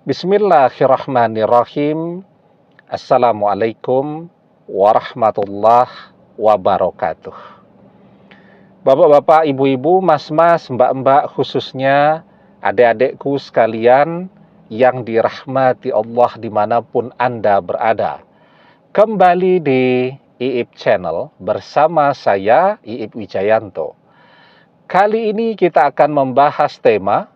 Bismillahirrahmanirrahim. Assalamualaikum warahmatullahi wabarakatuh. Bapak-bapak, ibu-ibu, mas-mas, mbak-mbak, khususnya adik-adikku sekalian yang dirahmati Allah dimanapun Anda berada. Kembali di IIP Channel bersama saya, IIP Wijayanto. Kali ini kita akan membahas tema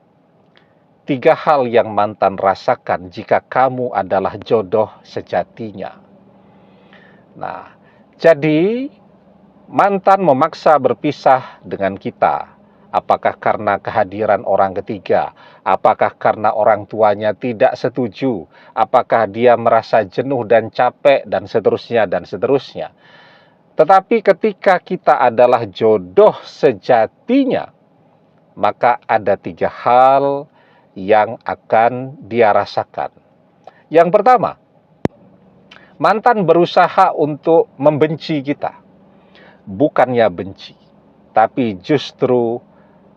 3 hal yang mantan rasakan jika kamu adalah jodoh sejatinya. Nah, jadi mantan memaksa berpisah dengan kita. Apakah karena kehadiran orang ketiga? Apakah karena orang tuanya tidak setuju? Apakah dia merasa jenuh dan capek? Dan seterusnya, dan seterusnya. Tetapi ketika kita adalah jodoh sejatinya, maka ada 3 hal yang akan dia rasakan. Yang pertama, mantan berusaha untuk membenci kita. Bukannya benci, tapi justru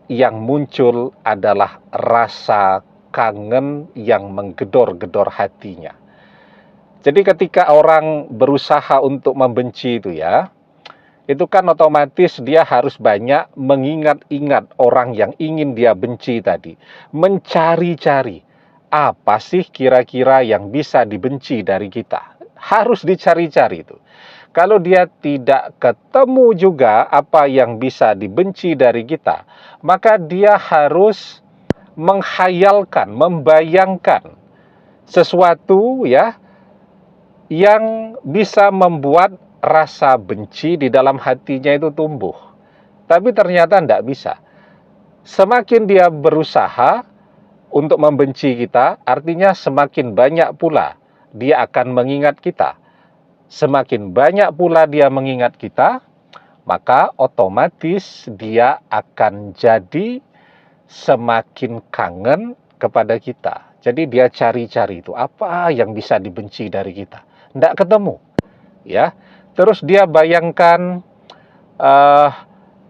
yang muncul adalah rasa kangen yang menggedor-gedor hatinya. Jadi ketika orang berusaha untuk membenci itu kan otomatis dia harus banyak mengingat-ingat orang yang ingin dia benci tadi. Mencari-cari, apa sih kira-kira yang bisa dibenci dari kita? Harus dicari-cari itu. Kalau dia tidak ketemu juga apa yang bisa dibenci dari kita, maka dia harus menghayalkan, membayangkan sesuatu yang bisa membuat rasa benci di dalam hatinya itu tumbuh. Tapi ternyata tidak bisa. Semakin dia berusaha untuk membenci kita, artinya semakin banyak pula dia akan mengingat kita. Semakin banyak pula dia mengingat kita, maka otomatis dia akan jadi semakin kangen kepada kita. Jadi dia cari-cari itu, apa yang bisa dibenci dari kita. Tidak ketemu. Ya, terus dia bayangkan,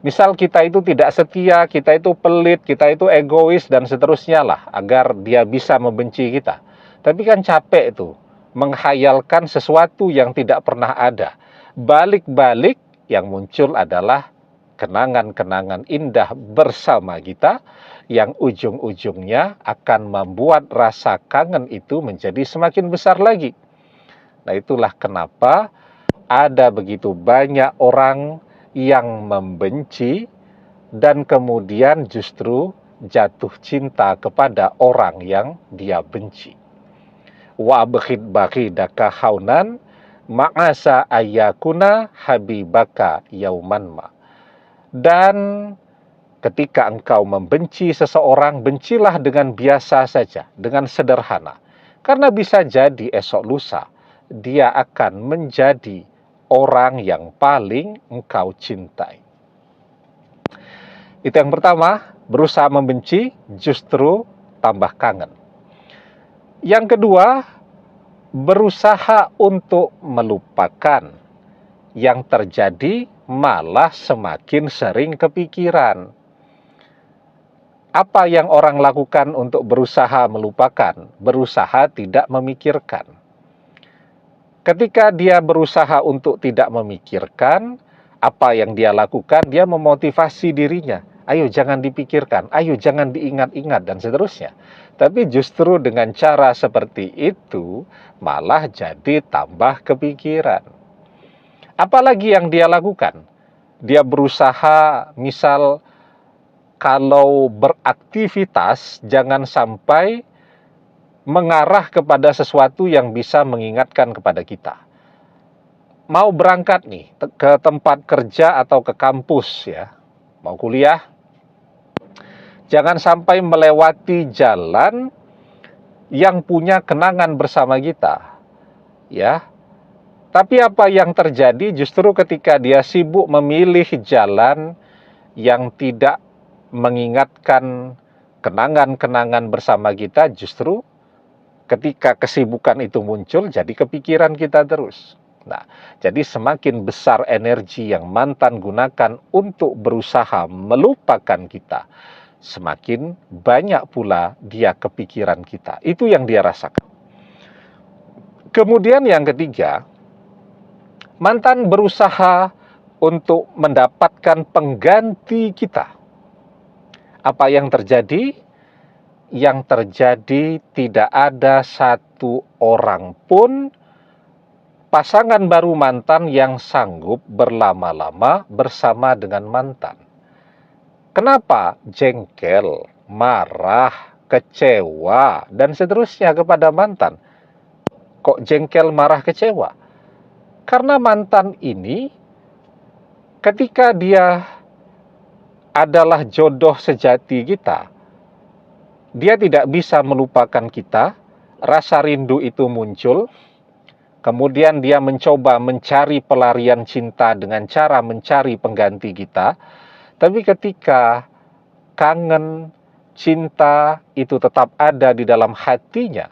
misal kita itu tidak setia, kita itu pelit, kita itu egois, dan seterusnya lah, agar dia bisa membenci kita. Tapi kan capek itu, menghayalkan sesuatu yang tidak pernah ada. Balik-balik yang muncul adalah kenangan-kenangan indah bersama kita, yang ujung-ujungnya akan membuat rasa kangen itu menjadi semakin besar lagi. Nah, itulah kenapa ada begitu banyak orang yang membenci dan kemudian justru jatuh cinta kepada orang yang dia benci. Wa abghid baghidaka haunan ma'asa ayyakuna habibaka yauman ma. Dan ketika engkau membenci seseorang, bencilah dengan biasa saja, dengan sederhana. Karena bisa jadi esok lusa dia akan menjadi orang yang paling engkau cintai. Itu yang pertama, berusaha membenci justru tambah kangen. Yang kedua, berusaha untuk melupakan. Yang terjadi malah semakin sering kepikiran. Apa yang orang lakukan untuk berusaha melupakan? Berusaha tidak memikirkan. Ketika dia berusaha untuk tidak memikirkan, apa yang dia lakukan, dia memotivasi dirinya. Ayo jangan dipikirkan, ayo jangan diingat-ingat, dan seterusnya. Tapi justru dengan cara seperti itu, malah jadi tambah kepikiran. Apalagi yang dia lakukan? Dia berusaha, misal kalau beraktivitas, jangan sampai mengarah kepada sesuatu yang bisa mengingatkan kepada kita. Mau berangkat nih ke tempat kerja atau ke kampus mau kuliah, jangan sampai melewati jalan yang punya kenangan bersama kita. Tapi apa yang terjadi justru ketika dia sibuk memilih jalan yang tidak mengingatkan kenangan-kenangan bersama kita, justru ketika kesibukan itu muncul, jadi kepikiran kita terus. Nah, jadi semakin besar energi yang mantan gunakan untuk berusaha melupakan kita, semakin banyak pula dia kepikiran kita. Itu yang dia rasakan. Kemudian yang ketiga, mantan berusaha untuk mendapatkan pengganti kita. Apa yang terjadi? Yang terjadi tidak ada satu orang pun pasangan baru mantan yang sanggup berlama-lama bersama dengan mantan. Kenapa? Jengkel, marah, kecewa, dan seterusnya kepada mantan. Kok jengkel, marah, kecewa? Karena mantan ini ketika dia adalah jodoh sejati kita, dia tidak bisa melupakan kita, rasa rindu itu muncul, kemudian dia mencoba mencari pelarian cinta dengan cara mencari pengganti kita, tapi ketika kangen, cinta itu tetap ada di dalam hatinya,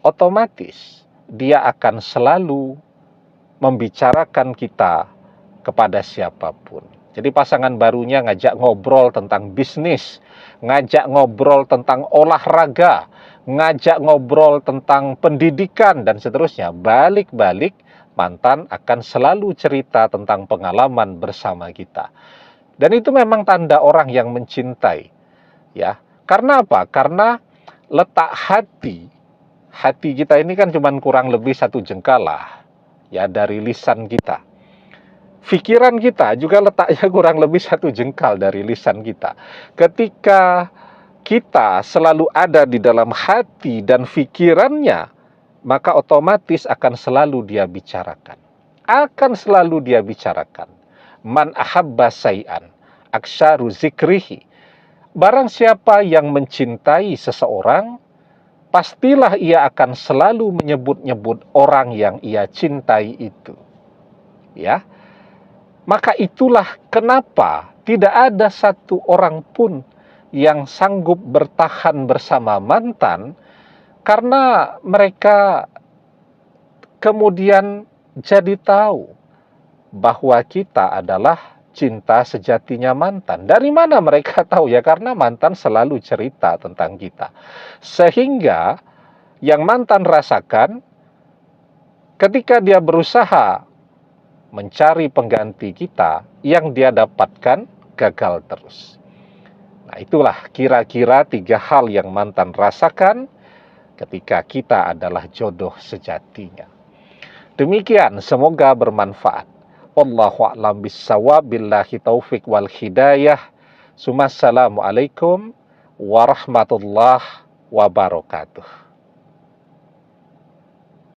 otomatis dia akan selalu membicarakan kita kepada siapapun. Jadi pasangan barunya ngajak ngobrol tentang bisnis, ngajak ngobrol tentang olahraga, ngajak ngobrol tentang pendidikan, dan seterusnya. Balik-balik, mantan akan selalu cerita tentang pengalaman bersama kita. Dan itu memang tanda orang yang mencintai. Ya, karena apa? Karena letak hati kita ini kan cuma kurang lebih 1 jengkal lah, ya, dari lisan kita. Pikiran kita juga letaknya kurang lebih 1 jengkal dari lisan kita. Ketika kita selalu ada di dalam hati dan pikirannya, maka otomatis akan selalu dia bicarakan. Akan selalu dia bicarakan. Man ahabba say'an aksyaru zikrihi. Barang siapa yang mencintai seseorang, pastilah ia akan selalu menyebut-nyebut orang yang ia cintai itu. Ya. Maka itulah kenapa tidak ada satu orang pun yang sanggup bertahan bersama mantan, karena mereka kemudian jadi tahu bahwa kita adalah cinta sejatinya mantan. Dari mana mereka tahu? Ya karena mantan selalu cerita tentang kita. Sehingga yang mantan rasakan ketika dia berusaha mencari pengganti kita, yang dia dapatkan gagal terus. Nah, itulah kira-kira 3 hal yang mantan rasakan ketika kita adalah jodoh sejatinya. Demikian, semoga bermanfaat. Wallahu a'lam bissawab, billahi taufik wal hidayah. Assalamualaikum warahmatullahi wabarakatuh.